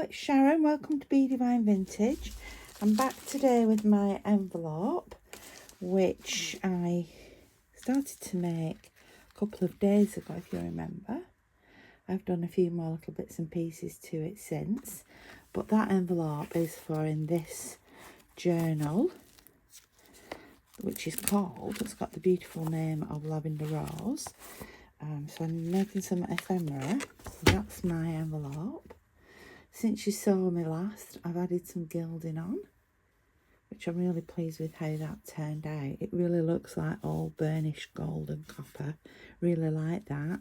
it's Sharon. Welcome to Be Divine Vintage. I'm back today with my envelope, which I started to make a couple of days ago, if you remember. I've done a few more little bits and pieces to it since, but that envelope is for in this journal, which is called, it's got the beautiful name of Lavender Rose. So I'm making some ephemera. So that's my envelope. Since you saw me last, I've added some gilding on, which I'm really pleased with how that turned out. It really looks like all burnished gold and copper. Really like that.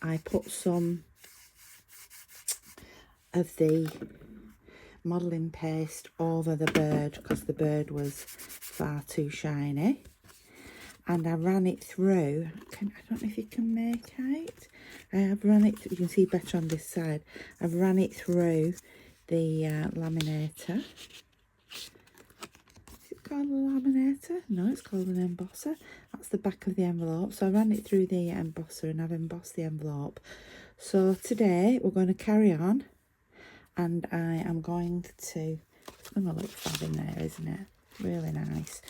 I put some of the modelling paste over the bird because the bird was far too shiny. And I ran it through, I don't know if you can make out. I have run it, you can see better on this side. I've run it through the laminator. Is it called a laminator? No, it's called an embosser. That's the back of the envelope. So I ran it through the embosser and I've embossed the envelope. So today we're going to carry on, and I am going to, it's going to look fab in there, isn't it? Really nice.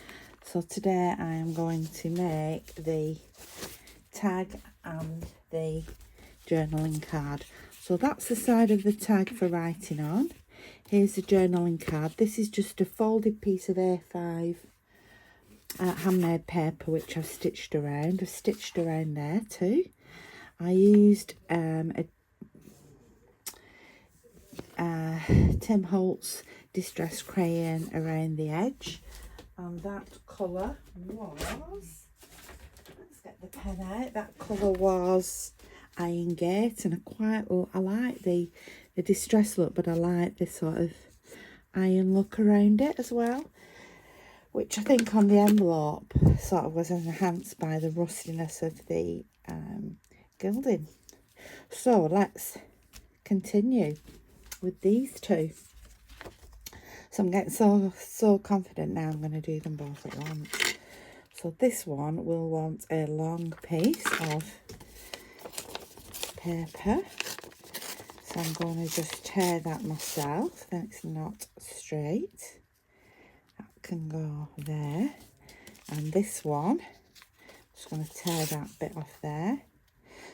So today I am going to make the tag and the journaling card. So that's the side of the tag for writing on. Here's the journaling card. This is just a folded piece of A5 handmade paper, which I've stitched around. I've stitched around there too. I used Tim Holtz distress crayon around the edge. And that colour was, let's get the pen out, that colour was Iron Gate, and I like the distress look, but I like this sort of iron look around it as well, which I think on the envelope sort of was enhanced by the rustiness of the gilding. So let's continue with these two. So I'm getting so confident now I'm going to do them both at once. So this one will want a long piece of paper. So I'm going to just tear that myself, then it's not straight. That can go there. And this one, I'm just going to tear that bit off there.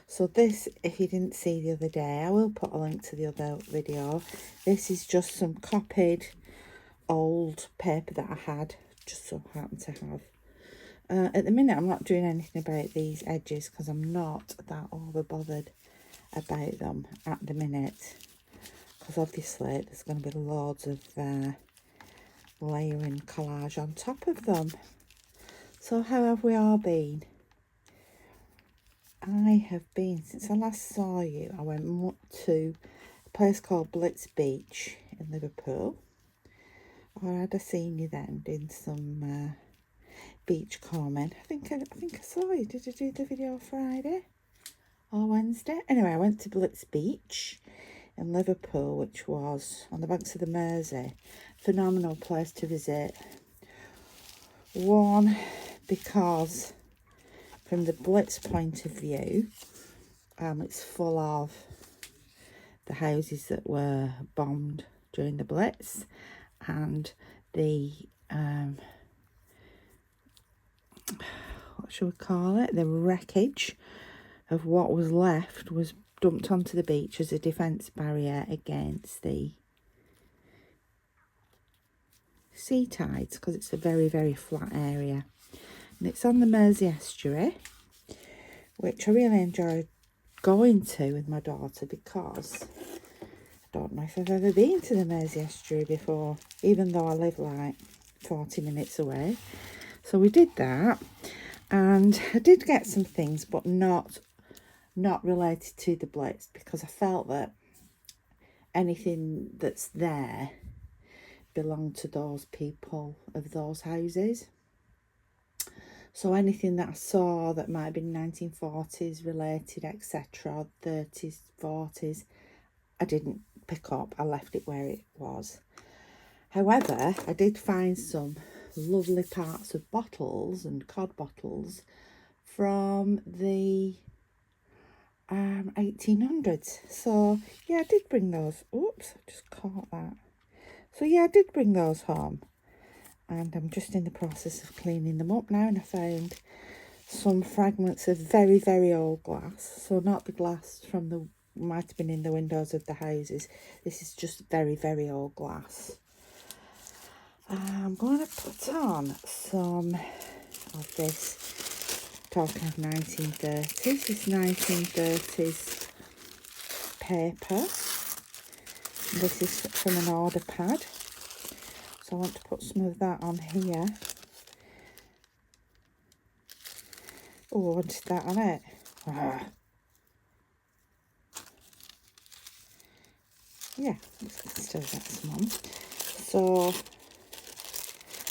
So this, if you didn't see the other day, I will put a link to the other video. This is just some copied old paper that I had, just so happened to have. At the minute I'm not doing anything about these edges because I'm not that over bothered about them at the minute, because obviously there's going to be loads of layering collage on top of them. So how have we all been? I have been, since I last saw you, I went to a place called Blitz Beach in Liverpool. Or had I seen you then doing some beach combing? I think I saw you. Did you do the video Friday or Wednesday? Anyway, I went to Blitz Beach in Liverpool, which was on the banks of the Mersey. Phenomenal place to visit. One, because from the Blitz point of view, it's full of the houses that were bombed during the Blitz. And the what should we call it, the wreckage of what was left was dumped onto the beach as a defence barrier against the sea tides, because it's a very, very flat area, and it's on the Mersey estuary, which I really enjoyed going to with my daughter, because I don't know if I've ever been to the Mersey estuary before, even though I live like 40 minutes away. So we did that, and I did get some things, but not related to the Blitz, because I felt that anything that's there belonged to those people of those houses. So anything that I saw that might have been 1940s related, etc., 30s, 40s, I didn't pick up. I left it where it was. However, I did find some lovely parts of bottles and cod bottles from the 1800s. So yeah, I did bring those. Oops, I just caught that. So yeah, I did bring those home, and I'm just in the process of cleaning them up now, and I found some fragments of very, very old glass. So not the glass from the, might have been in the windows of the houses. This is just very, very old glass. I'm going to put on some of this, talking of 1930s, this 1930s paper. This is from an order pad, so I want to put some of that on here. Oh, I wanted that on it. Yeah, let's do that some on.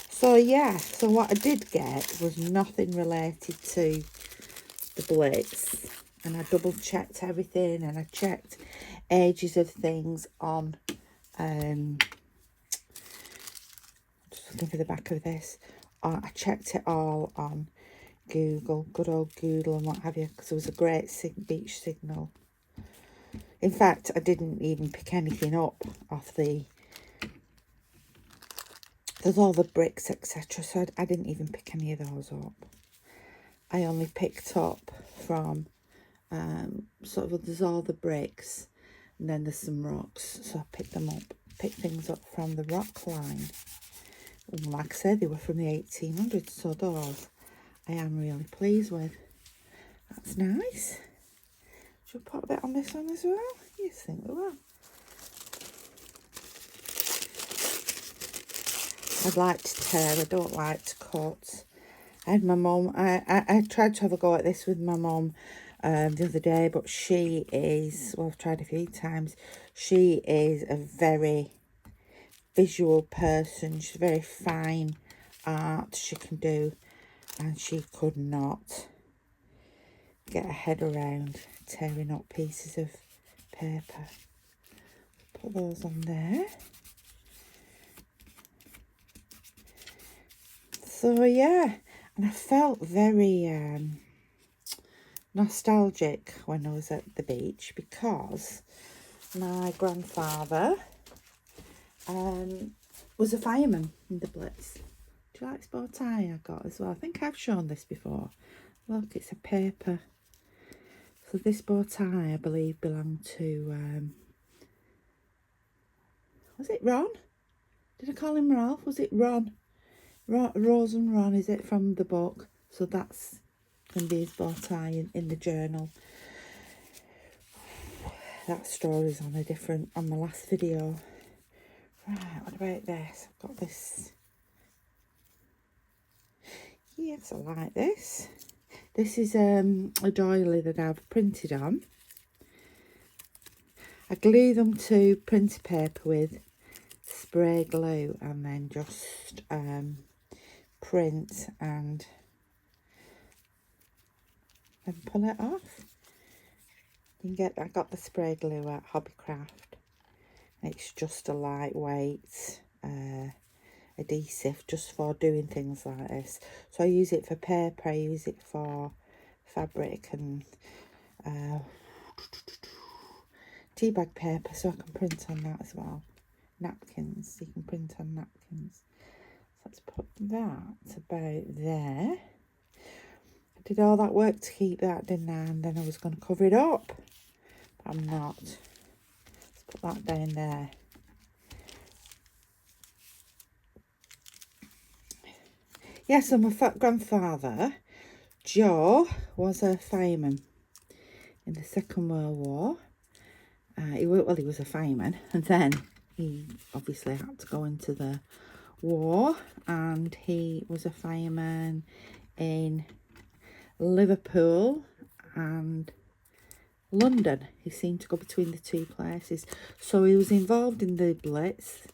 So yeah, so what I did get was nothing related to the Blitz, and I double checked everything, and I checked ages of things on just looking for the back of this. I checked it all on Google, good old Google and what have you, because there was a great beach signal. In fact, I didn't even pick anything up off the, there's all the bricks, etc. So I didn't even pick any of those up. I only picked up from sort of, there's all the bricks, and then there's some rocks. So I picked things up from the rock line. And like I said, they were from the 1800s, so those I am really pleased with. That's nice. Should we put a bit on this one as well? Yes, I think we will. I'd like to tear, I don't like to cut. I had my mum, I tried to have a go at this with my mum the other day, but she is, well, I've tried a few times, she is a very visual person. She's very fine art she can do, and she could not get her head around tearing up pieces of paper. Put those on there. So yeah, and I felt very nostalgic when I was at the beach, because my grandfather was a fireman in the Blitz. Do you like this bow tie I got as well? I think I've shown this before. Look, it's a paper. So this bow tie, I believe, belonged to, was it Ron? Did I call him Ralph? Was it Ron? Rose and Ron, is it, from the book? So that's going to be his bow tie in the journal. That story's on my last video. Right, what about this? I've got this. Yes, I like this. This is a doily that I've printed on. I glue them to printer paper with spray glue, and then just print and then pull it off. You can get, I got the spray glue at Hobbycraft. It's just a lightweight adhesive, just for doing things like this. So I use it for paper, I use it for fabric and tea bag paper, so I can print on that as well. Napkins, you can print on napkins. So let's put that about there. I did all that work to keep that, didn't I? And then I was going to cover it up, but I'm not. Let's put that down there. Yeah, so my grandfather, Joe, was a fireman in the Second World War. He was a fireman, and then he obviously had to go into the war, and he was a fireman in Liverpool and London. He seemed to go between the two places. So he was involved in the Blitz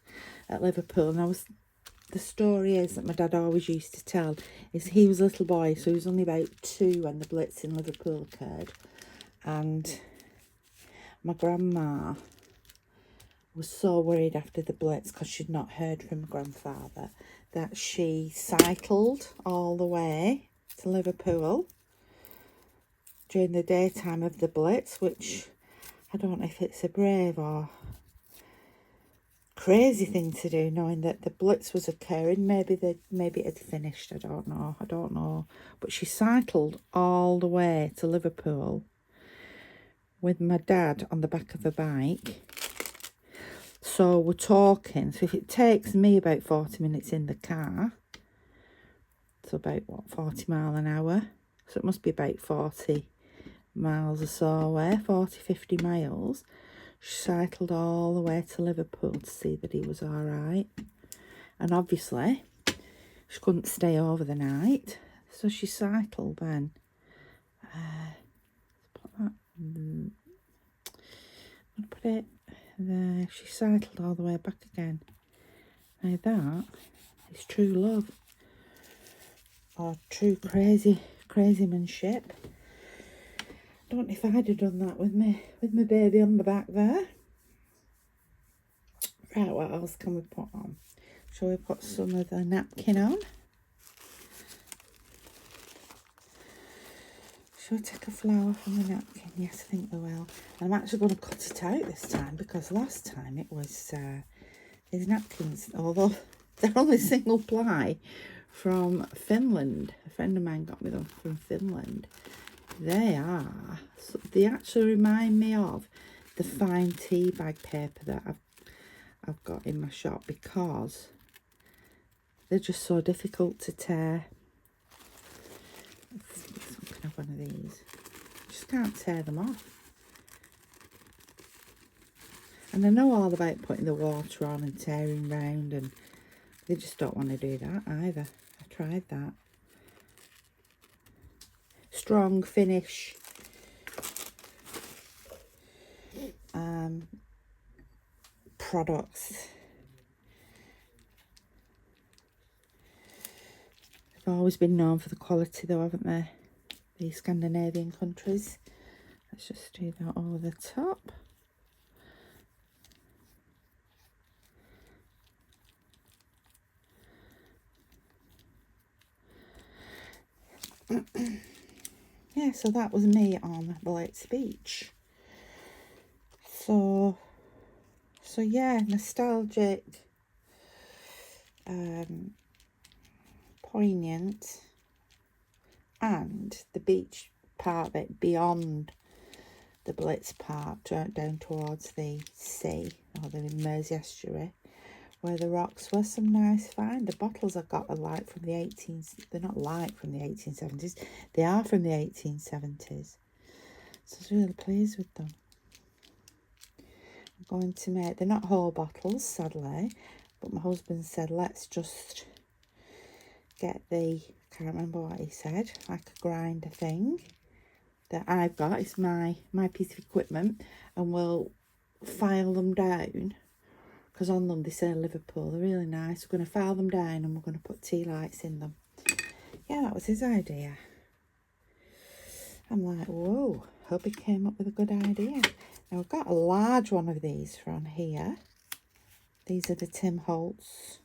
at Liverpool, and the story is that my dad always used to tell is he was a little boy, so he was only about 2 when the Blitz in Liverpool occurred, and my grandma was so worried after the Blitz, because she'd not heard from my grandfather, that she cycled all the way to Liverpool during the daytime of the blitz, which I don't know if it's a brave or crazy thing to do, knowing that the blitz was occurring. Maybe it had finished. I don't know. But she cycled all the way to Liverpool with my dad on the back of a bike. So we're talking. So if it takes me about 40 minutes in the car, so about what, 40 mile an hour. So it must be about 40 miles or so away, 40-50 miles. She cycled all the way to Liverpool to see that he was all right. And obviously, she couldn't stay over the night. So she cycled then. Put it there. She cycled all the way back again. Now that is true love. Or true crazymanship. Don't know if I'd have done that with my baby on my back there. Right, what else can we put on? Shall we put some of the napkin on? Shall we take a flower from the napkin? Yes, I think we will. I'm actually going to cut it out this time because last time it was these napkins, although they're only single ply, from Finland. A friend of mine got me them from Finland. They actually remind me of the fine tea bag paper that I've got in my shop because they're just so difficult to tear. Can I have one of these? Just can't tear them off. And I know all about putting the water on and tearing round, and they just don't want to do that either. I tried that. Strong finish products. They've always been known for the quality though, haven't they? These Scandinavian countries. Let's just do that over the top. Yeah, so that was me on Blitz Beach. So yeah, nostalgic, poignant, and the beach part of it beyond the Blitz part, down towards the sea, or the Mersey estuary, where the rocks were some nice find. The bottles I got are like from the 18s. They're not like from the 1870s. They are from the 1870s. So I was really pleased with them. I'm going to make, they're not whole bottles, sadly, but my husband said, let's just get the, can't remember what he said, like a grinder thing that I've got. It's my piece of equipment, and we'll file them down. Because on them they say Liverpool, they're really nice. We're going to file them down and we're going to put tea lights in them. Yeah, that was his idea. I'm like, whoa, hope he came up with a good idea. Now I've got a large one of these from here. These are the Tim Holtz.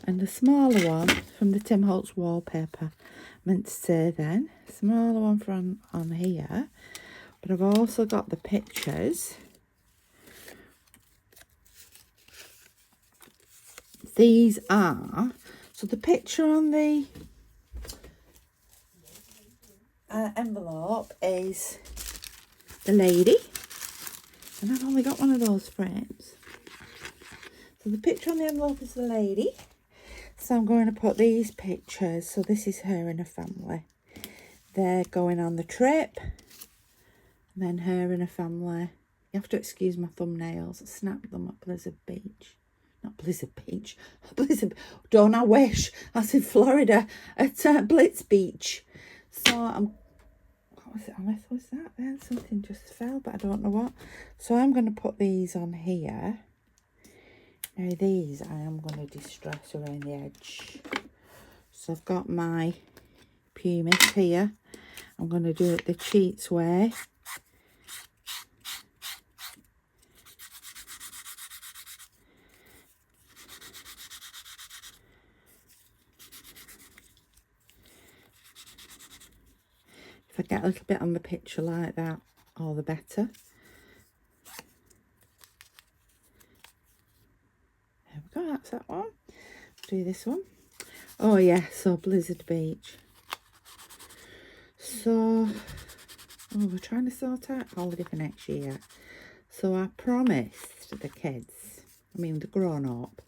And the smaller one from the Tim Holtz wallpaper. Meant to say then, smaller one from on here. But I've also got the pictures. These are, so the picture on the envelope is the lady, and I've only got one of those frames. So the picture on the envelope is the lady, so I'm going to put these pictures. So this is her and her family. They're going on the trip, and then her and her family. You have to excuse my thumbnails. I snapped them at Blizzard Beach. Not Blizzard Beach. Don't I wish. That's in Florida at Blitz Beach. So what was it? Was that then? Something just fell, but I don't know what. So I'm going to put these on here. Now these I am going to distress around the edge. So I've got my pumice here. I'm going to do it the Cheats way. I get a little bit on the picture like that, all the better. There we go, that's that one. Do this one. Oh yeah, so Blizzard Beach. So, oh, we're trying to sort out holiday for next year. So I promised the kids, I mean the grown up,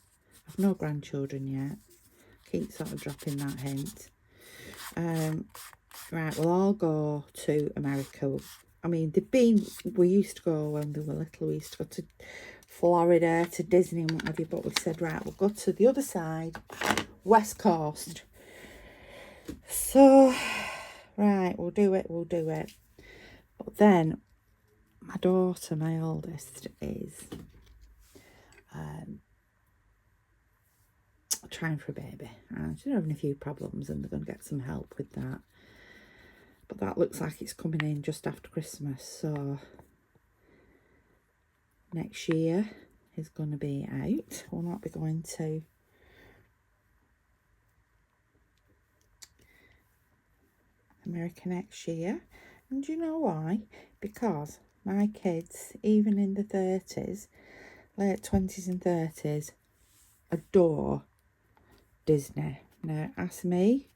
I've no grandchildren yet. Keep sort of dropping that hint. Right, we'll all go to America. I mean, we used to go when we were little, we used to go to Florida, to Disney and what have you, but we said, right, we'll go to the other side, West Coast. So, right, we'll do it. But then, my daughter, my oldest, is trying for a baby. And she's having a few problems and they're going to get some help with that. But that looks like it's coming in just after Christmas. So, next year is going to be out. We'll not be going to America next year. And do you know why? Because my kids, even in the 30s, late 20s and 30s, adore Disney. Now, ask me,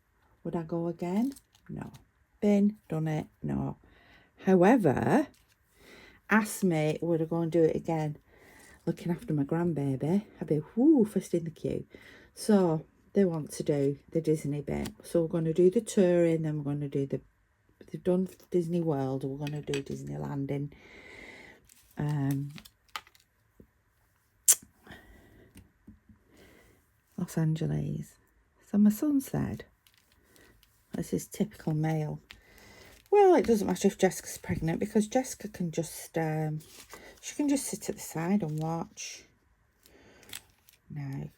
would I go again? No. Been, done it? No. However, ask me, would I go and do it again? Looking after my grandbaby, I'd be, first in the queue. So, they want to do the Disney bit. So, we're going to do the touring, then we're going to do they've done Disney World, we're going to do Disneyland in Los Angeles. So my son said, this is typical male, well, it doesn't matter if Jessica's pregnant because Jessica can just she can just sit at the side and watch. No.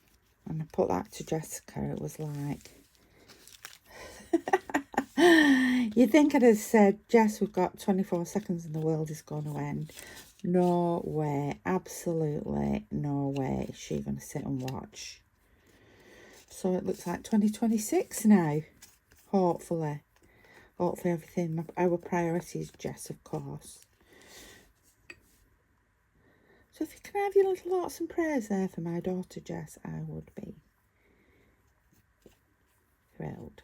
And I put that to Jessica, it was like you'd think I'd have said, Jess, we've got 24 seconds and the world is going to end. No way, absolutely no way is she going to sit and watch. So it looks like 2026 now, hopefully. Hopefully everything, our priority is Jess, of course. So if you can have your little thoughts and prayers there for my daughter Jess, I would be thrilled.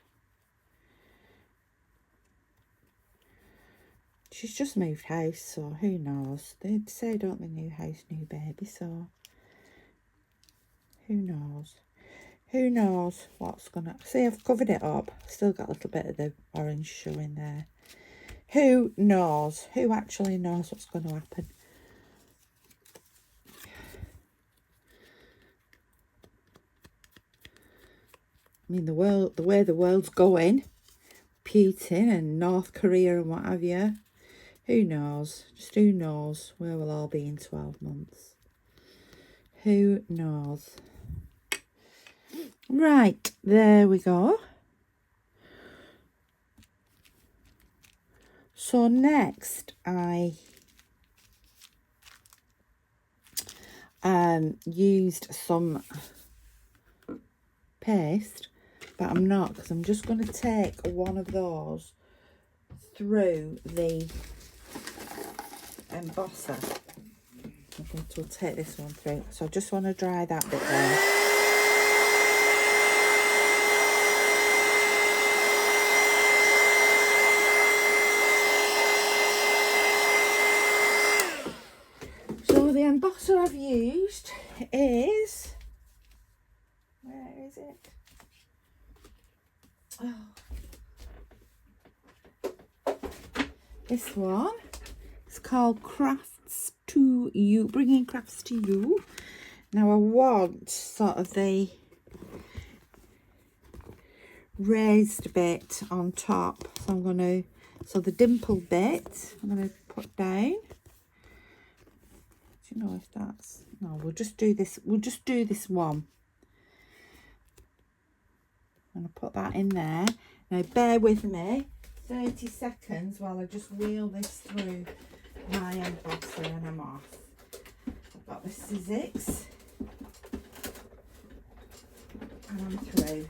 She's just moved house, so who knows? They say, don't they, new house, new baby, so who knows? Who knows what's gonna... See, I've covered it up. Still got a little bit of the orange showing there. Who knows? Who actually knows what's going to happen? I mean, the way the world's going, Putin and North Korea and what have you, who knows? Just who knows where we'll all be in 12 months? Who knows? Right, there we go. So next, I used some paste, but I'm not, because I'm just going to take one of those through the embosser. I'm going to take this one through, so I just want to dry that bit there. So the embosser I've used is, where is it? Oh. This one, it's called Crafts to You, bringing crafts to you. Now I want sort of the raised bit on top, so I'm going to, so the dimpled bit I'm going to put down. Do you know if that's, no, we'll just do this one. I'm going to put that in there. Now bear with me 30 seconds while I just wheel this through my embosser and I'm off. I've got the scissors and I'm through.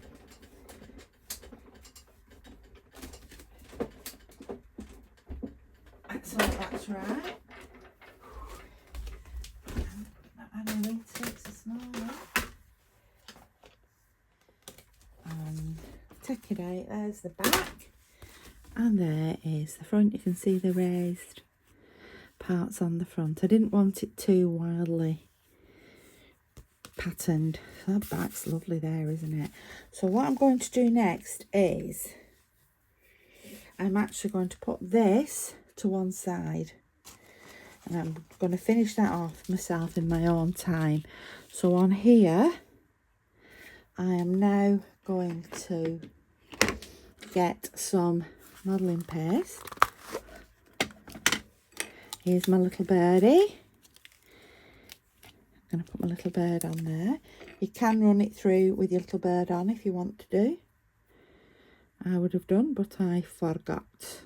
check it out. There's the back. And there is the front. You can see the raised parts on the front. I didn't want it too wildly patterned. That back's lovely there, isn't it? So what I'm going to do next is I'm actually going to put this to one side. And I'm going to finish that off myself in my own time. So on here, I am now going to get some modelling paste. Here's my little birdie. I'm going to put my little bird on there. You can run it through with your little bird on if you want to do. I would have done, but I forgot.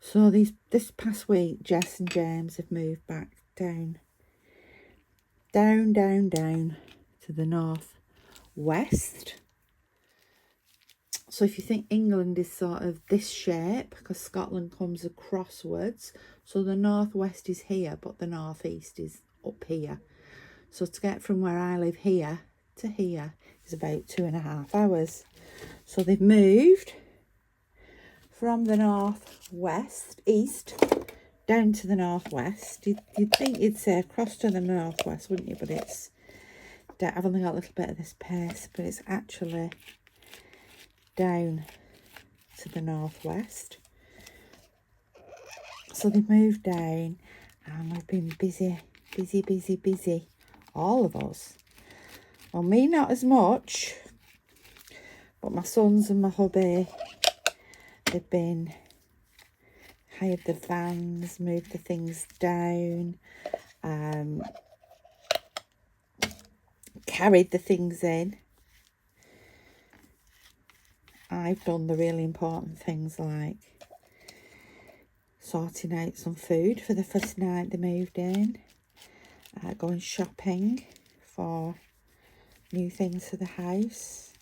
So this past week, Jess and James have moved back down to the northwest. So if you think England is sort of this shape, because Scotland comes acrosswards, so the northwest is here, but the northeast is up here. So to get from where I live here to here is about 2.5 hours. So they've moved from the east down to the northwest. You'd think you'd say across to the northwest, wouldn't you? But it's, I've only got a little bit of this paste, but it's actually down to the northwest. So they've moved down and I've been busy. All of us. Well, me not as much, but my sons and my hubby, they've been hired the vans, moved the things down, carried the things in. I've done the really important things like sorting out some food for the first night they moved in, going shopping for new things for the house,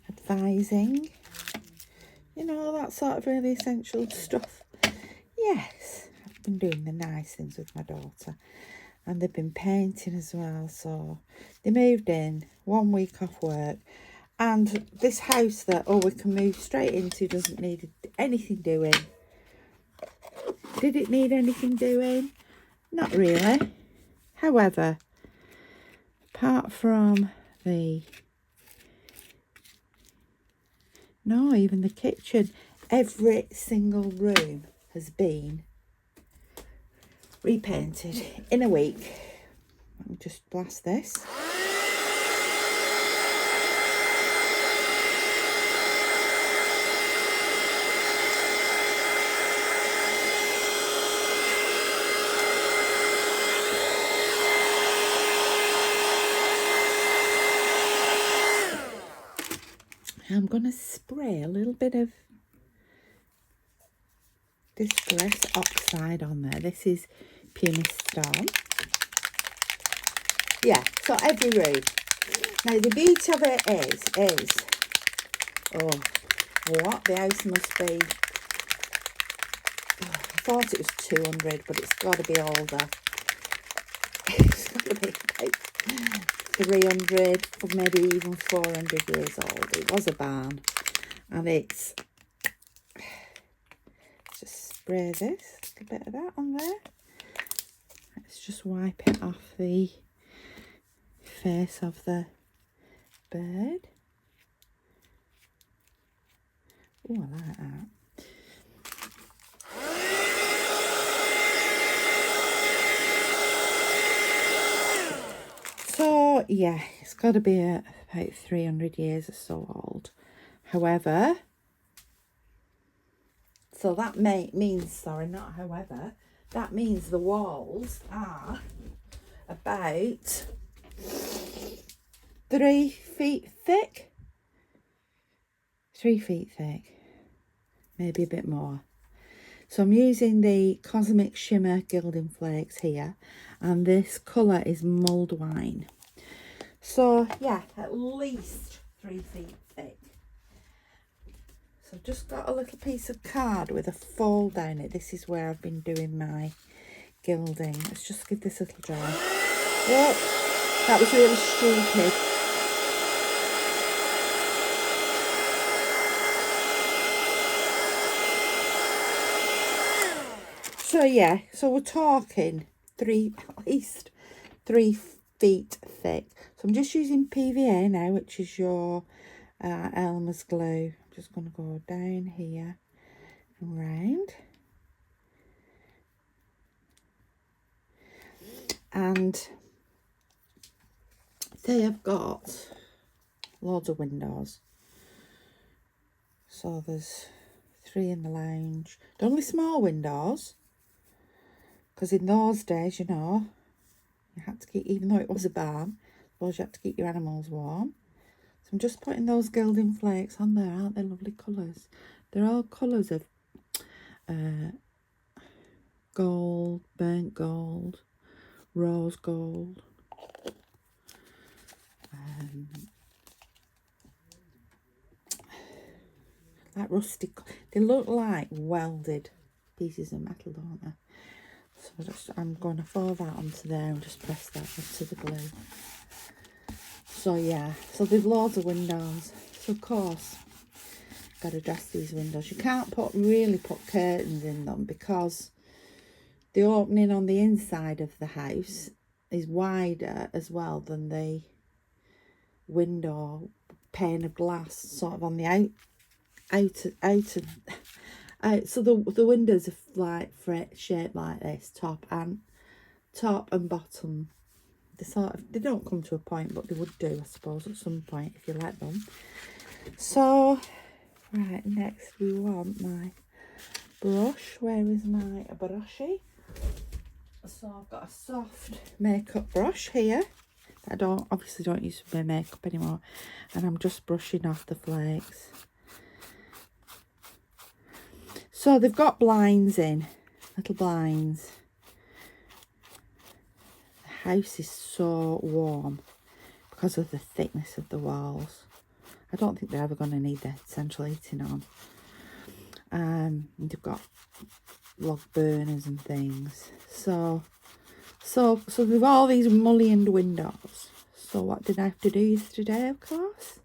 advising, you know, all that sort of really essential stuff. Yes, I've been doing the nice things with my daughter, and they've been painting as well. So they moved in 1 week off work, and this house that we can move straight into doesn't need anything doing. Did it need anything doing? Not really. However, apart from even the kitchen, every single room has been repainted in a week. Let me just blast this. I'm going to spray a little bit of Distress Oxide on there. This is Pumice Stone. Yeah, so every room. Now the beauty of it is, what the house must be. I thought it was 200, but it's got to be older. It's got to be about 300, maybe even 400 years old. It was a barn, and it's just spray this, a bit of that on there. Let's just wipe it off the face of the bird. Oh, I like that. So yeah, it's got to be about 300 years or so old. However, so that means that means the walls are about 3 feet thick. 3 feet thick, maybe a bit more. So I'm using the Cosmic Shimmer Gilding Flakes here, and this colour is mulled wine. So yeah, at least 3 feet thick. So I've just got a little piece of card with a fold down it. This is where I've been doing my gilding. Let's just give this a little try. Oh, that was really stupid. So yeah, so we're talking at least 3 feet thick. So I'm just using PVA now, which is your Elmer's glue. I'm just going to go down here and round. And they have got loads of windows. So there's 3 in the lounge. They're only small windows, because in those days, you know, you had to keep, even though it was a barn, I suppose you had to keep your animals warm. So I'm just putting those gilding flakes on there. Aren't they lovely colours? They're all colours of gold, burnt gold, rose gold, like rustic. They look like welded pieces of metal, don't they? So I'm going to fold that onto there and just press that onto the glue. So yeah, so there's loads of windows. So of course, got to dress these windows. You can't really put curtains in them, because the opening on the inside of the house is wider as well than the window pane of glass, sort of on the out. So the windows are like shaped like this, top and bottom. They don't come to a point, but they would do, I suppose, at some point if you let them. So right, next we want my brush. Where is my brushy? So I've got a soft makeup brush here. I obviously don't use for my makeup anymore, and I'm just brushing off the flakes. So they've got blinds in, little blinds. The house is so warm because of the thickness of the walls. I don't think they're ever going to need their central heating on. And they've got log burners and things. So they've all these mullioned windows. So what did I have to do yesterday, of course?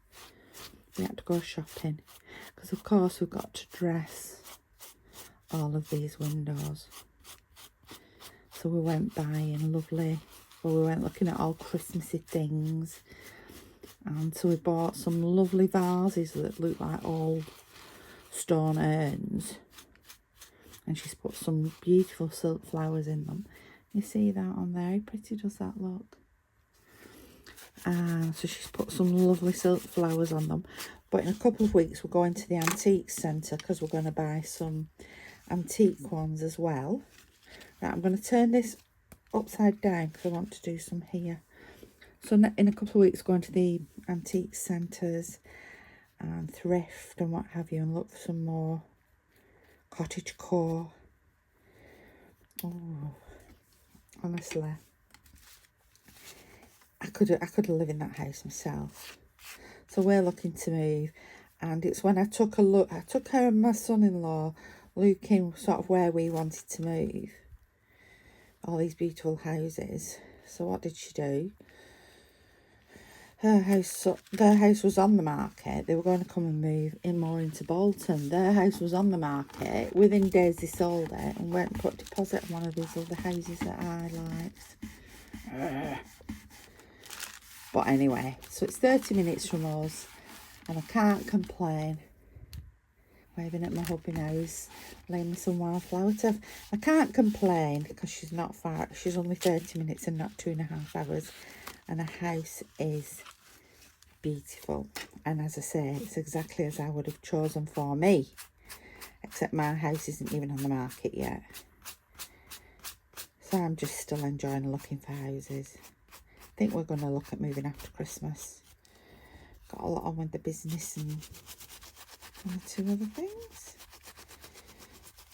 We had to go shopping, because of course we've got to dress all of these windows. So we went buying we went looking at all Christmassy things, and so we bought some lovely vases that look like old stone urns, and she's put some beautiful silk flowers in them. You see that on there? How pretty does that look? So she's put some lovely silk flowers on them. But in a couple of weeks we're going to the antique centre, because we're going to buy some antique ones as well. Right, I'm going to turn this upside down because I want to do some here. So in a couple of weeks, going to the antique centres and thrift and what have you, and look for some more cottagecore. Oh, honestly, I could live in that house myself. So we're looking to move, and it's when I took her and my son-in-law looking sort of where we wanted to move. All these beautiful houses. So what did she do? Their house was on the market. They were going to come and move in more into Bolton. Their house was on the market. Within days they sold it and went and put a deposit on one of these other houses that I liked. But anyway, so it's 30 minutes from us, and I can't complain. Waving at my hubby now, he's laying me some wildflower turf. I can't complain because she's not far. She's only 30 minutes and not 2.5 hours. And her house is beautiful. And as I say, it's exactly as I would have chosen for me. Except my house isn't even on the market yet. So I'm just still enjoying looking for houses. I think we're going to look at moving after Christmas. Got a lot on with the business and 1 or 2 other things.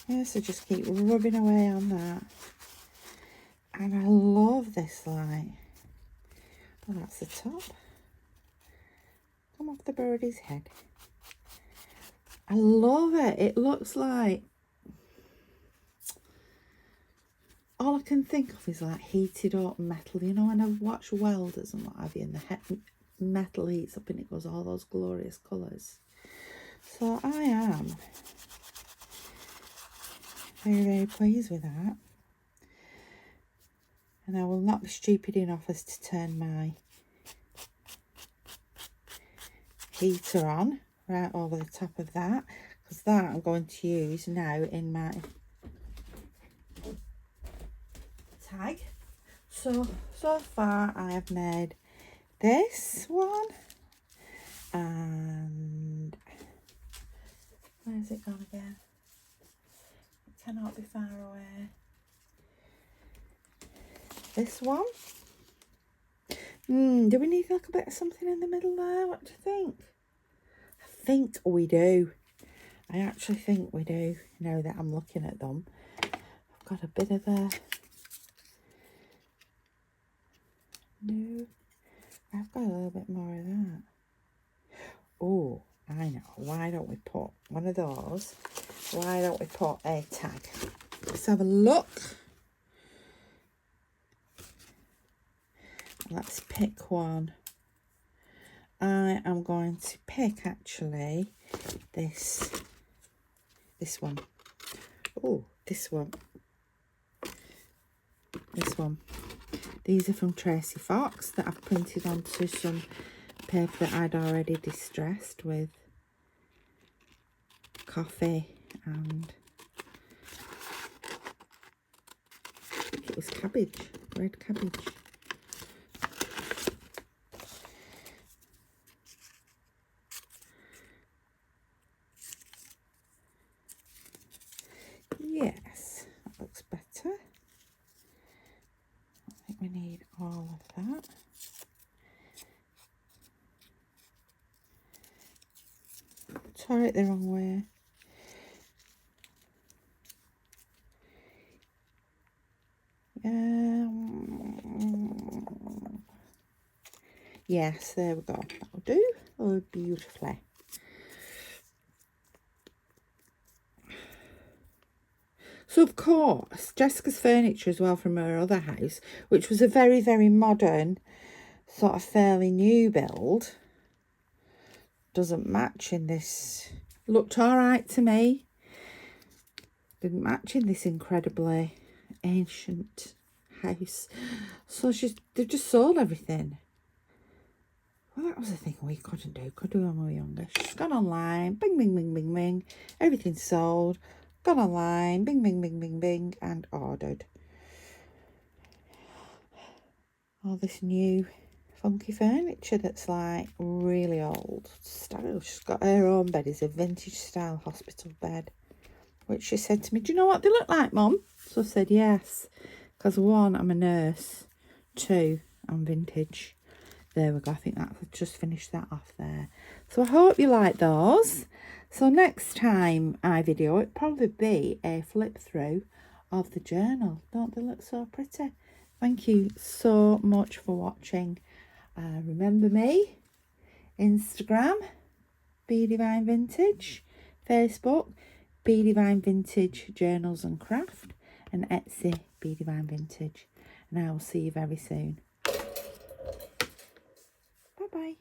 Yeah, so just keep rubbing away on that. And I love this light. Oh, that's the top. Come off the birdie's head. I love it. It looks like, all I can think of is like heated up metal. You know, when I watch welders and what have you, and the metal heats up and it goes all those glorious colours. So I am very, very pleased with that. And I will not be stupid enough as to turn my heater on right over the top of that, because that I'm going to use now in my tag. So far I have made this one, and where's it gone again? It cannot be far away. This one. Do we need like a bit of something in the middle there? What do you think? I think we do. I actually think we do, now that I'm looking at them. I've got a bit of a... No, I've got a little bit more of that. Oh, I know. Why don't we put one of those? Why don't we put a tag? Let's have a look. Let's pick one. I am going to pick actually this one. Oh, this one. This one. These are from Tracy Fox that I've printed onto some paper that I'd already distressed with coffee and I think it was cabbage, red cabbage. Yes, that looks better. I think we need all of that. Tore it the wrong way. Yes, there we go. That'll do. Oh, beautifully. So, of course, Jessica's furniture as well from her other house, which was a very, very modern, sort of fairly new build, doesn't match in this. Looked all right to me. Didn't match in this incredibly ancient house. So they've just sold everything. Well, that was the thing we couldn't do, could we, when we were younger? She's gone online, bing, bing, bing, bing, bing. Everything's sold. Gone online, bing, bing, bing, bing, bing, and ordered all this new funky furniture that's like really old style. She's got her own bed, is a vintage style hospital bed, which she said to me, do you know what they look like, Mum? So I said yes, because one, I'm a nurse, two, I'm vintage. There we go. I think I've just finished that off there. So I hope you like those. So next time I video, it'll probably be a flip through of the journal. Don't they look so pretty? Thank you so much for watching. Remember me, Instagram, Be Divine Vintage, Facebook, Be Divine Vintage Journals and Craft, and Etsy, Be Divine Vintage. And I will see you very soon. Bye-bye.